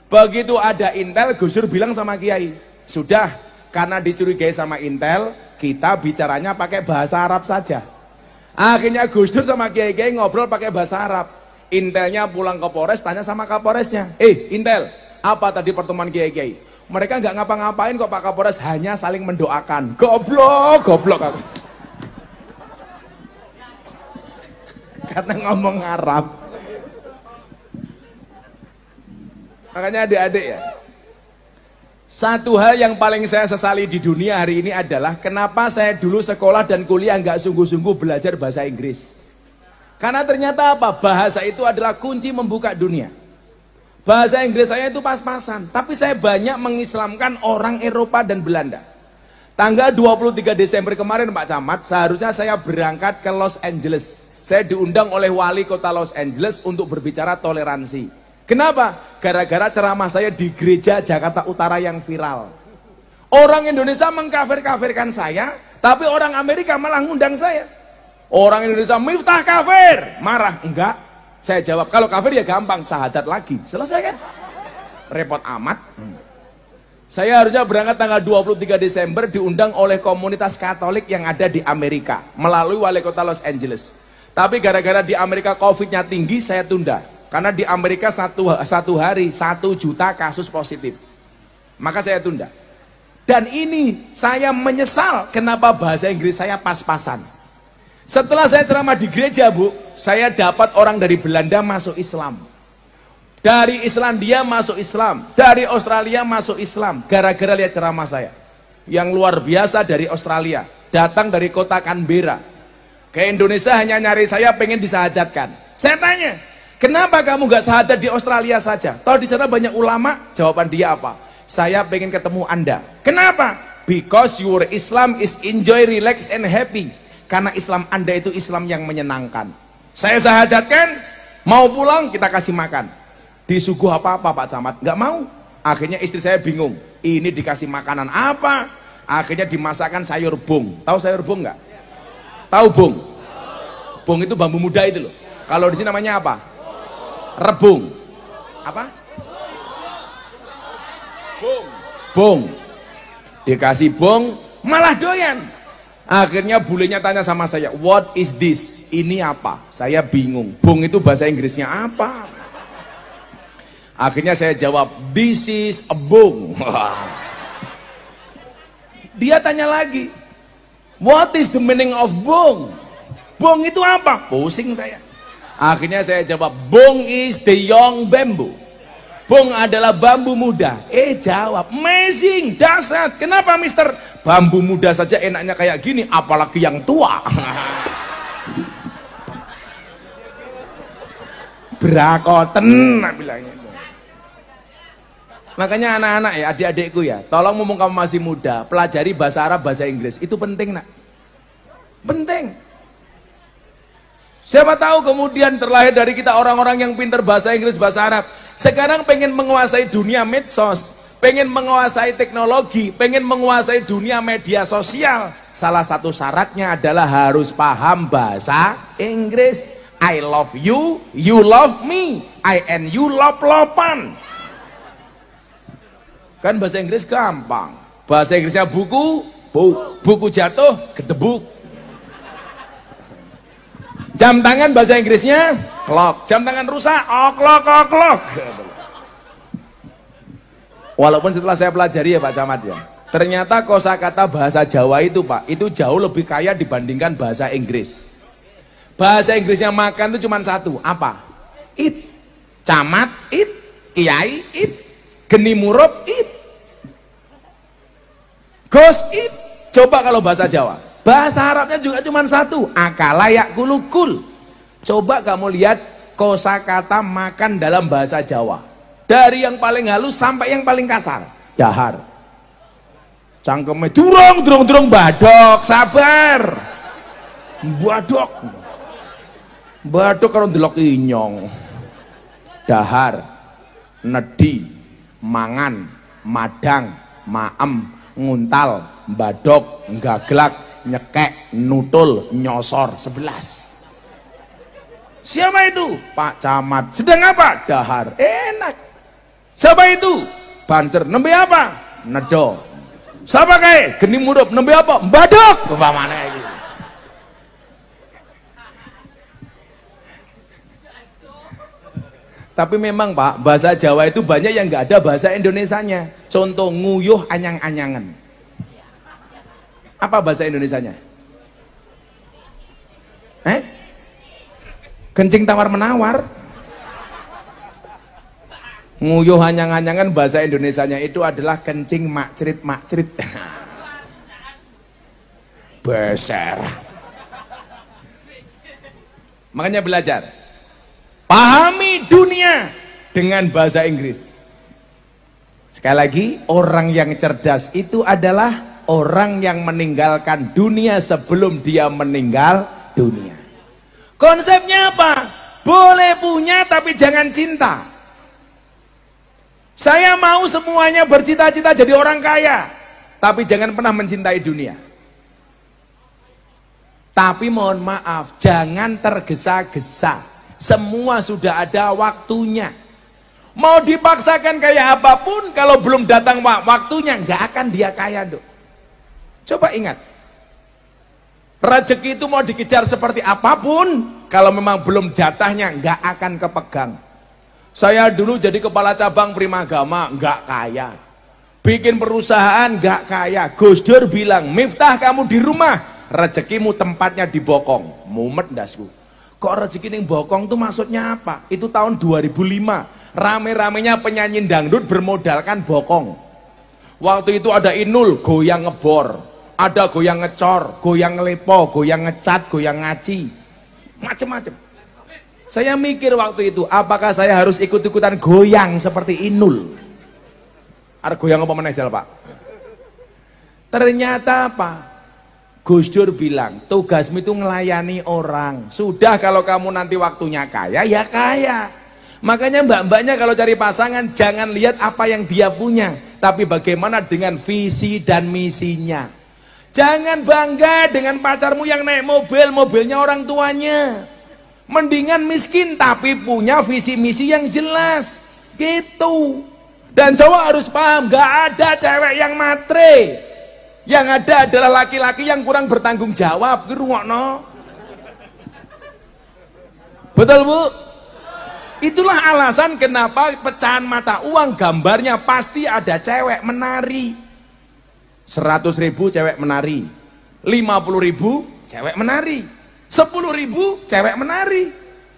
Begitu ada Intel, Gus Dur bilang sama kiai, sudah, karena dicurigai sama Intel, kita bicaranya pakai bahasa Arab saja. Akhirnya Gus Dur sama kiai-kiai ngobrol pakai bahasa Arab. Intelnya pulang ke Polres, tanya sama Kapolresnya, Intel, apa tadi pertemuan kiai-kiai? Mereka nggak ngapa-ngapain kok Pak Kapolres, hanya saling mendoakan. Goblok aku. Karena ngomong Arab. Makanya adik-adik ya, satu hal yang paling saya sesali di dunia hari ini adalah kenapa saya dulu sekolah dan kuliah nggak sungguh-sungguh belajar bahasa Inggris. Karena ternyata apa? Bahasa itu adalah kunci membuka dunia. Bahasa Inggris saya itu pas-pasan, tapi saya banyak mengislamkan orang Eropa dan Belanda. Tanggal 23 Desember kemarin Pak Camat, seharusnya saya berangkat ke Los Angeles. Saya diundang oleh wali kota Los Angeles untuk berbicara toleransi. Kenapa? Gara-gara ceramah saya di gereja Jakarta Utara yang viral. Orang Indonesia mengkafir-kafirkan saya, tapi orang Amerika malah ngundang saya. Orang Indonesia Miftah kafir, marah. Enggak, saya jawab, kalau kafir ya gampang, syahadat lagi. Selesai kan? Repot amat. Saya harusnya berangkat tanggal 23 Desember diundang oleh komunitas Katolik yang ada di Amerika melalui wali kota Los Angeles. Tapi gara-gara di Amerika COVID-nya tinggi, saya tunda. Karena di Amerika satu hari 1 juta kasus positif. Maka saya tunda. Dan ini saya menyesal kenapa bahasa Inggris saya pas-pasan. Setelah saya ceramah di gereja, Bu, saya dapat orang dari Belanda masuk Islam. Dari Islandia masuk Islam. Dari Australia masuk Islam. Gara-gara lihat ceramah saya. Yang luar biasa dari Australia. Datang dari kota Canberra. Ke Indonesia hanya nyari saya pengen disahadatkan. Saya tanya, kenapa kamu gak sahadat di Australia saja? Tahu di sana banyak ulama? Jawaban dia apa? Saya pengen ketemu Anda. Kenapa? Because your Islam is enjoy, relax and happy. Karena Islam Anda itu Islam yang menyenangkan. Saya sahadatkan, mau pulang kita kasih makan. Disuguh apa-apa Pak Camat? Gak mau. Akhirnya istri saya bingung. Ini dikasih makanan apa? Akhirnya dimasakkan sayur bung. Tahu sayur bung nggak? Tahu bung? Bung itu bambu muda itu loh. Kalau di sini namanya apa? Rebung. Apa? Bung. Dikasih bung, malah doyan. Akhirnya bulenya tanya sama saya, what is this? Ini apa? Saya bingung. Bung itu bahasa Inggrisnya apa? Akhirnya saya jawab, this is a bung. Dia tanya lagi, what is the meaning of bung? Bung itu apa? Pusing saya. Akhirnya saya jawab, Bung is the young bamboo. Bung adalah bambu muda. Jawab, amazing, dahsyat. Kenapa mister? Bambu muda saja enaknya kayak gini, apalagi yang tua. Brakoten bilangnya. Makanya anak-anak ya, adik-adikku ya, tolong mumpung kamu masih muda, pelajari bahasa Arab, bahasa Inggris. Itu penting nak. Penting. Siapa tahu kemudian terlahir dari kita orang-orang yang pintar bahasa Inggris, bahasa Arab. Sekarang pengen menguasai dunia medsos, pengen menguasai teknologi, pengen menguasai dunia media sosial. Salah satu syaratnya adalah harus paham bahasa Inggris. I love you, you love me. I and you love-lovan. Kan bahasa Inggris gampang. Bahasa Inggrisnya buku, buku jatuh, ketebuk. Jam tangan bahasa Inggrisnya clock. Jam tangan rusak, o'clock. Walaupun setelah saya pelajari ya Pak Camat ya, ternyata kosakata bahasa Jawa itu Pak, itu jauh lebih kaya dibandingkan bahasa Inggris. Bahasa Inggrisnya makan itu cuma satu, apa? It. Camat, it. Kiai, it. Geni murup, it. Gos, it. Coba kalau bahasa Jawa, bahasa Arabnya juga cuma satu, akala yakulukul. Coba kamu lihat kosakata makan dalam bahasa Jawa, dari yang paling halus sampai yang paling kasar. Dahar, cangkeme durung badok, sabar. Badok karo ndelok inyong. Dahar, nedi, mangan, madang, maem, nguntal, badok, gaglak, nyekek, nutul, nyosor. 11. Siapa itu? Pak Camat. Sedang apa? Dahar. Enak. Siapa itu? Banser. Nembe apa? Nedo. Siapa kayak? Geni murup. Nembe apa? Badok. Umpamane kayak gitu. Tapi memang Pak, bahasa Jawa itu banyak yang nggak ada bahasa Indonesianya. Contoh nguyuh anyang-anyangan. Apa bahasa Indonesianya? Kencing tawar menawar. Nguyuh anyang-anyangan bahasa Indonesianya itu adalah kencing makcrit. Beser. Makanya belajar. Pahami dunia dengan bahasa Inggris. Sekali lagi, orang yang cerdas itu adalah orang yang meninggalkan dunia sebelum dia meninggal dunia. Konsepnya apa? Boleh punya tapi jangan cinta. Saya mau semuanya bercita-cita jadi orang kaya, tapi jangan pernah mencintai dunia. Tapi mohon maaf, jangan tergesa-gesa. Semua sudah ada waktunya. Mau dipaksakan kayak apapun, kalau belum datang waktunya, nggak akan dia kaya, Dok. Coba ingat, rezeki itu mau dikejar seperti apapun, kalau memang belum jatahnya, nggak akan kepegang. Saya dulu jadi kepala cabang Primagama, nggak kaya. Bikin perusahaan, nggak kaya. Gus Dur bilang, Miftah kamu di rumah, rezekimu tempatnya di bokong. Mumet dasku. Kok rezeki ning bokong tuh maksudnya apa? Itu tahun 2005, rame-ramenya penyanyi dangdut bermodalkan bokong. Waktu itu ada Inul goyang ngebor, ada goyang ngecor, goyang ngelepo, goyang ngecat, goyang ngaci, macem-macem. Saya mikir waktu itu, apakah saya harus ikut-ikutan goyang seperti Inul? Ada goyang apa meneh Pak? Ternyata apa? Gus Dur bilang, tugasmu itu ngelayani orang. Sudah, kalau kamu nanti waktunya kaya, ya kaya. Makanya mbak-mbaknya kalau cari pasangan, jangan lihat apa yang dia punya, tapi bagaimana dengan visi dan misinya. Jangan bangga dengan pacarmu yang naik mobil, mobilnya orang tuanya. Mendingan miskin tapi punya visi misi yang jelas. Gitu. Dan cowok harus paham, gak ada cewek yang matre. Yang ada adalah laki-laki yang kurang bertanggung jawab. Ngrungokno. Betul Bu? Itulah alasan kenapa pecahan mata uang gambarnya pasti ada cewek menari. 100.000 cewek menari, 50.000 cewek menari, 10.000 cewek menari.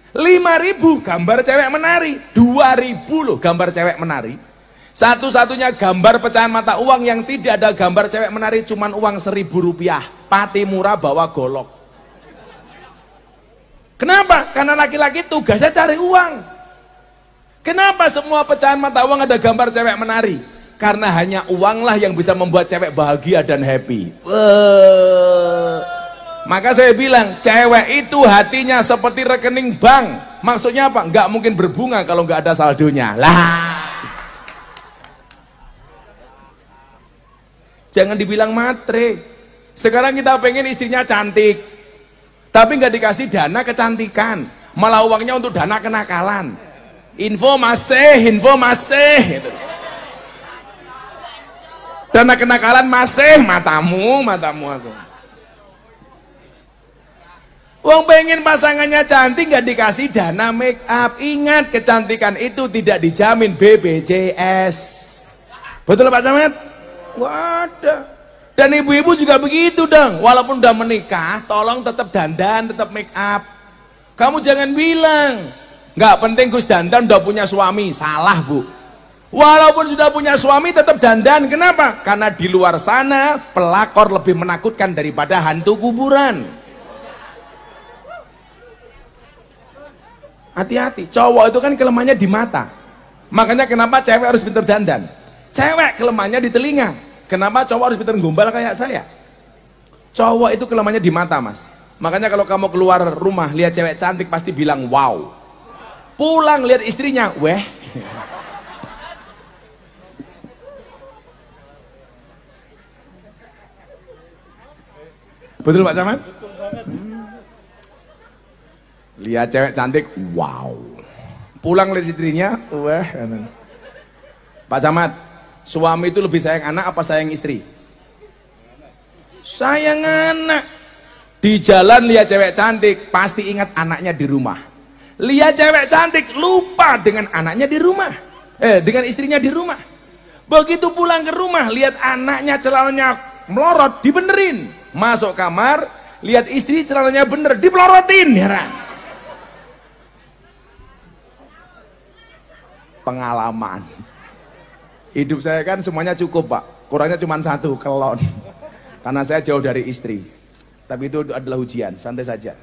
5.000 gambar cewek menari, 2.000 loh gambar cewek menari. Satu-satunya gambar pecahan mata uang yang tidak ada gambar cewek menari cuman uang Rp1.000. Pati murah bawa golok. Kenapa? Karena laki-laki tugasnya cari uang. Kenapa semua pecahan mata uang ada gambar cewek menari? Karena hanya uanglah yang bisa membuat cewek bahagia dan happy. Maka saya bilang, cewek itu hatinya seperti rekening bank. Maksudnya apa? Nggak mungkin berbunga kalau nggak ada saldonya. Lah. Jangan dibilang matre. Sekarang kita pengen istrinya cantik, tapi nggak dikasih dana kecantikan, malah uangnya untuk dana kenakalan. Info masih gitu. Dana kenakalan masih, matamu aku. Uang pengen pasangannya cantik nggak dikasih dana make up. Ingat, kecantikan itu tidak dijamin BPJS. Betul Pak Camat? Wadah. Dan ibu-ibu juga begitu dong. Walaupun udah menikah, tolong tetap dandan, tetap make up. Kamu jangan bilang nggak penting Gus dandan, udah punya suami. Salah Bu. Walaupun sudah punya suami tetap dandan. Kenapa? Karena di luar sana pelakor lebih menakutkan daripada hantu kuburan. Hati-hati. Cowok itu kan kelemahannya di mata. Makanya kenapa cewek harus pinter dandan. Cewek kelemahannya di telinga. Kenapa cowok harus pinter gombal kayak saya? Cowok itu kelemahannya di mata, Mas. Makanya kalau kamu keluar rumah lihat cewek cantik pasti bilang wow. Pulang lihat istrinya, weh. Betul Pak Camat? Betul banget. Lihat cewek cantik, wow. Pulang lihat istrinya, weh. Pak Camat, suami itu lebih sayang anak apa sayang istri? Sayang anak. Di jalan lihat cewek cantik, pasti ingat anaknya di rumah. Lihat cewek cantik, lupa dengan anaknya di rumah. Dengan istrinya di rumah. Begitu pulang ke rumah, lihat anaknya celananya melorot, dibenerin. Masuk kamar, lihat istri celananya bener, dipelorotin. Heran. Pengalaman. Hidup saya kan semuanya cukup Pak, kurangnya cuma satu, kelon. Karena saya jauh dari istri. Tapi itu adalah ujian, santai saja.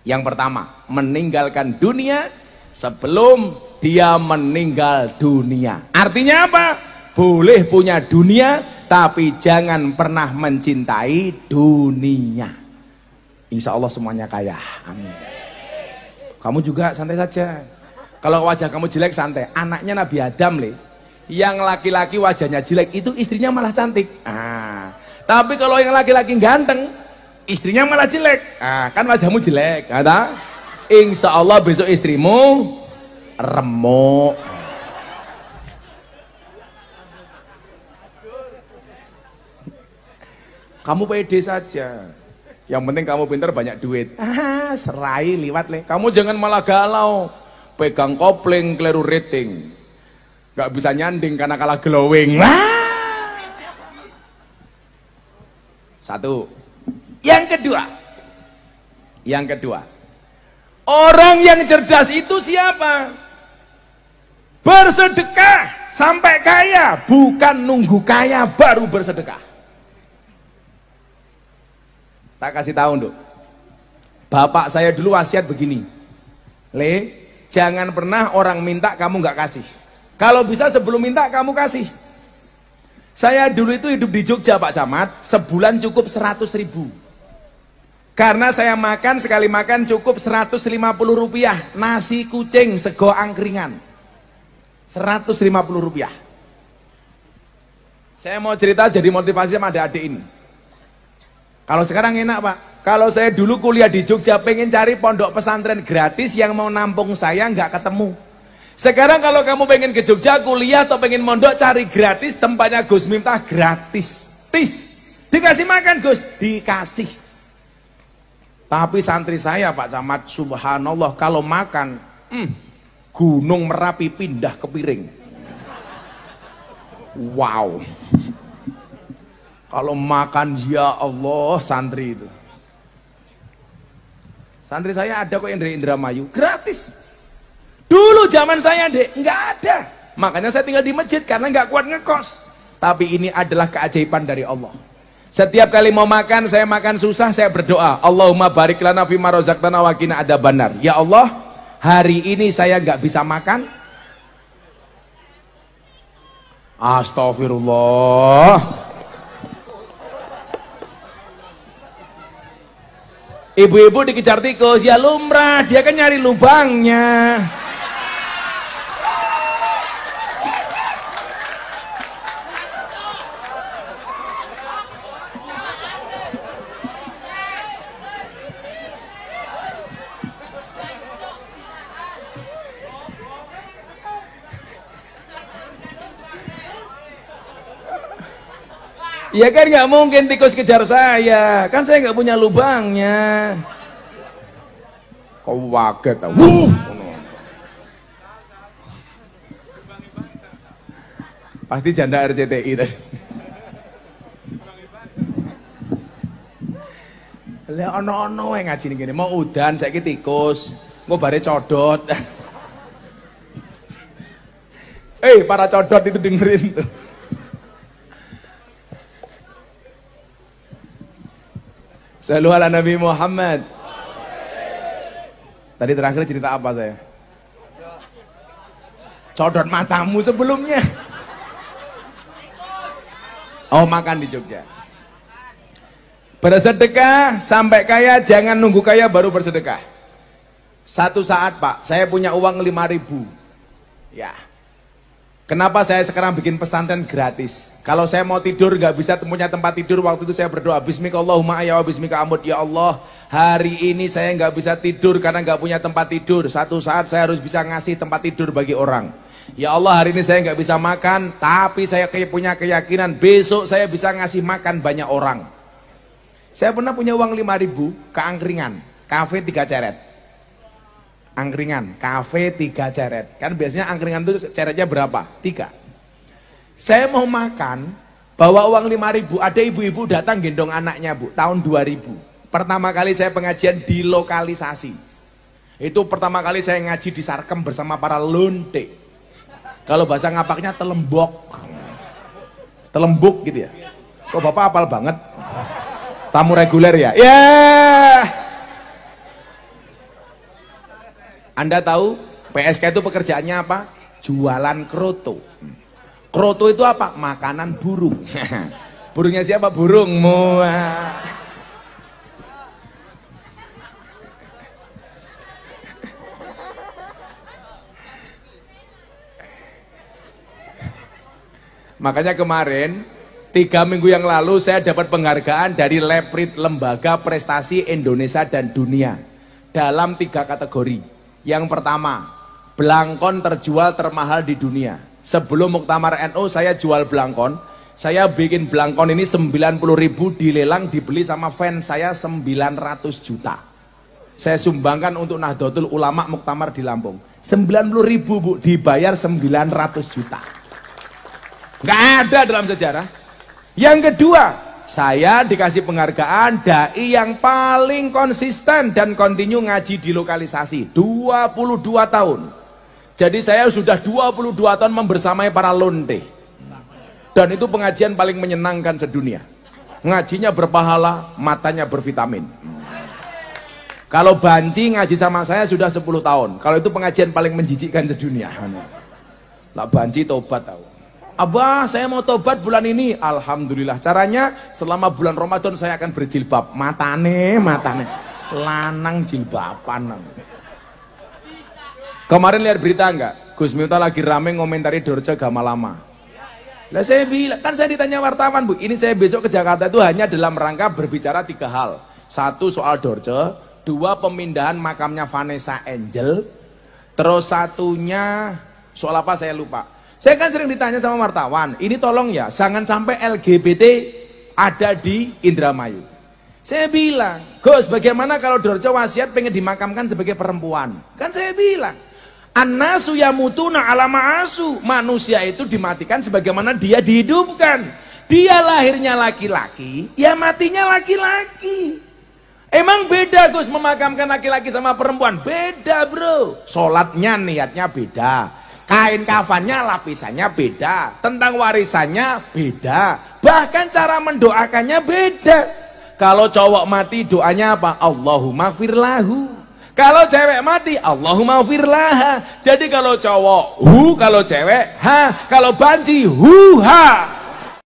Yang pertama, meninggalkan dunia sebelum dia meninggal dunia. Artinya apa? Boleh punya dunia, tapi jangan pernah mencintai dunia. Insya Allah semuanya kaya, amin. Kamu juga santai saja. Kalau wajah kamu jelek santai, anaknya Nabi Adam yang laki-laki wajahnya jelek itu istrinya malah cantik. Tapi kalau yang laki-laki ganteng, istrinya malah jelek. Kan wajahmu jelek, kata. Insya Allah besok istrimu remuk. Kamu pede saja. Yang penting kamu pintar banyak duit. Serai liwat Kamu jangan malah galau. Pegang kopling keliru rating. Gak bisa nyanding karena kalah glowing. Satu. Yang kedua, orang yang cerdas itu siapa? Bersedekah sampai kaya, bukan nunggu kaya baru bersedekah. Tak kasih tahu Nduk. Bapak saya dulu wasiat begini. Jangan pernah orang minta kamu nggak kasih. Kalau bisa sebelum minta kamu kasih. Saya dulu itu hidup di Jogja Pak Camat, sebulan cukup 100.000. Karena saya makan, sekali makan cukup Rp150. Nasi kucing sego angkringan Rp150. Saya mau cerita jadi motivasi sama adik-adik ini. Kalau sekarang enak Pak. Kalau saya dulu kuliah di Jogja pengen cari pondok pesantren gratis yang mau nampung saya nggak ketemu. Sekarang kalau kamu pengen ke Jogja kuliah atau pengen mondok cari gratis, tempatnya Gus Miftah gratis. Dikasih makan Gus, dikasih. Tapi santri saya Pak Camat, subhanallah kalau makan, Gunung Merapi pindah ke piring. Wow. Kalau makan ya Allah santri itu. Santri saya ada kok yang dari Indramayu, gratis. Dulu zaman saya dek, nggak ada. Makanya saya tinggal di masjid karena nggak kuat ngekos. Tapi ini adalah keajaiban dari Allah. Setiap kali mau makan, saya makan susah, saya berdoa, Allahumma barik lana fima razaqtana wa qina adzabannar. Ya Allah, hari ini saya nggak bisa makan. Astagfirullah. Ibu-ibu dikejar tikus, ya lumrah, dia kan nyari lubangnya. Ya kan nggak mungkin tikus kejar saya, kan saya nggak punya lubangnya. Kau waget tau. Pasti janda RCTI tadi. Lah ono-ono yang ngaji gini, mau udan saya tikus, mau bare codot. Para codot itu dengerin tuh. Sallu ala Nabi Muhammad. Tadi terakhir cerita apa saya? Codot matamu sebelumnya. Oh, makan di Jogja. Bersedekah sampai kaya, jangan nunggu kaya baru bersedekah. Satu saat Pak, saya punya uang 5.000. Ya. Kenapa saya sekarang bikin pesantren gratis? Kalau saya mau tidur nggak bisa punya tempat tidur, waktu itu saya berdoa, Bismika Allahumma ya wa bismika amut, ya Allah, hari ini saya nggak bisa tidur karena nggak punya tempat tidur. Satu saat saya harus bisa ngasih tempat tidur bagi orang. Ya Allah, hari ini saya nggak bisa makan, tapi saya punya keyakinan besok saya bisa ngasih makan banyak orang. Saya pernah punya uang 5.000 ke angkringan, kafe 3 ceret. Angkringan, kafe 3 ceret. Kan biasanya angkringan itu ceretnya berapa? 3. Saya mau makan, bawa uang 5.000, ada ibu-ibu datang gendong anaknya Bu, tahun 2000. Pertama kali saya pengajian di lokalisasi. Itu pertama kali saya ngaji di Sarkem bersama para lonte. Kalau bahasa ngapaknya telembok. Telembuk gitu ya. Kok Bapak hafal banget? Tamu reguler ya? Ya. Anda tahu PSK itu pekerjaannya apa? Jualan kroto. Kroto itu apa? Makanan burung. Burungnya siapa? Burungmu. Makanya kemarin 3 minggu yang lalu saya dapat penghargaan dari Leprit, Lembaga Prestasi Indonesia dan Dunia, dalam 3 kategori. Yang pertama, belangkon terjual termahal di dunia. Sebelum Muktamar NU saya jual belangkon. Saya bikin belangkon ini 90.000 dilelang, dibeli sama fans saya 900 juta. Saya sumbangkan untuk Nahdlatul Ulama Muktamar di Lampung. 90.000 Bu, dibayar 900 juta. Nggak ada dalam sejarah. Yang kedua, saya dikasih penghargaan dai yang paling konsisten dan kontinu ngaji di lokalisasi 22 tahun. Jadi saya sudah 22 tahun membersamai para lonte. Dan itu pengajian paling menyenangkan sedunia. Ngajinya berpahala, matanya bervitamin. Kalau banci ngaji sama saya sudah 10 tahun. Kalau itu pengajian paling menjijikkan sedunia. Lah banci tobat tahu. Abah, saya mau tobat bulan ini. Alhamdulillah. Caranya selama bulan Ramadan saya akan berjilbab. Matane. Lanang jilbaban. Kemarin lihat berita enggak? Gus Miftah lagi rame ngomentari Dorce Gama Lama. Lah saya bilang, kan saya ditanya wartawan Bu, ini saya besok ke Jakarta itu hanya dalam rangka berbicara 3 hal. 1 soal Dorce, 2 pemindahan makamnya Vanessa Angel, terus satunya soal apa saya lupa. Saya kan sering ditanya sama wartawan, ini tolong ya, jangan sampai LGBT ada di Indramayu. Saya bilang, Gus, bagaimana kalau Dorce wasiat pengen dimakamkan sebagai perempuan? Kan saya bilang, An-nasu yamutuna ala ma'asu. Manusia itu dimatikan sebagaimana dia dihidupkan. Dia lahirnya laki-laki, ya matinya laki-laki. Emang beda Gus memakamkan laki-laki sama perempuan? Beda bro. Sholatnya niatnya beda. Kain kafannya lapisannya beda. Tentang warisannya beda. Bahkan cara mendoakannya beda. Kalau cowok mati doanya apa? Allahumma firlahu. Kalau cewek mati, Allahumma firlaha. Jadi kalau cowok hu, kalau cewek ha, kalau banci hu ha.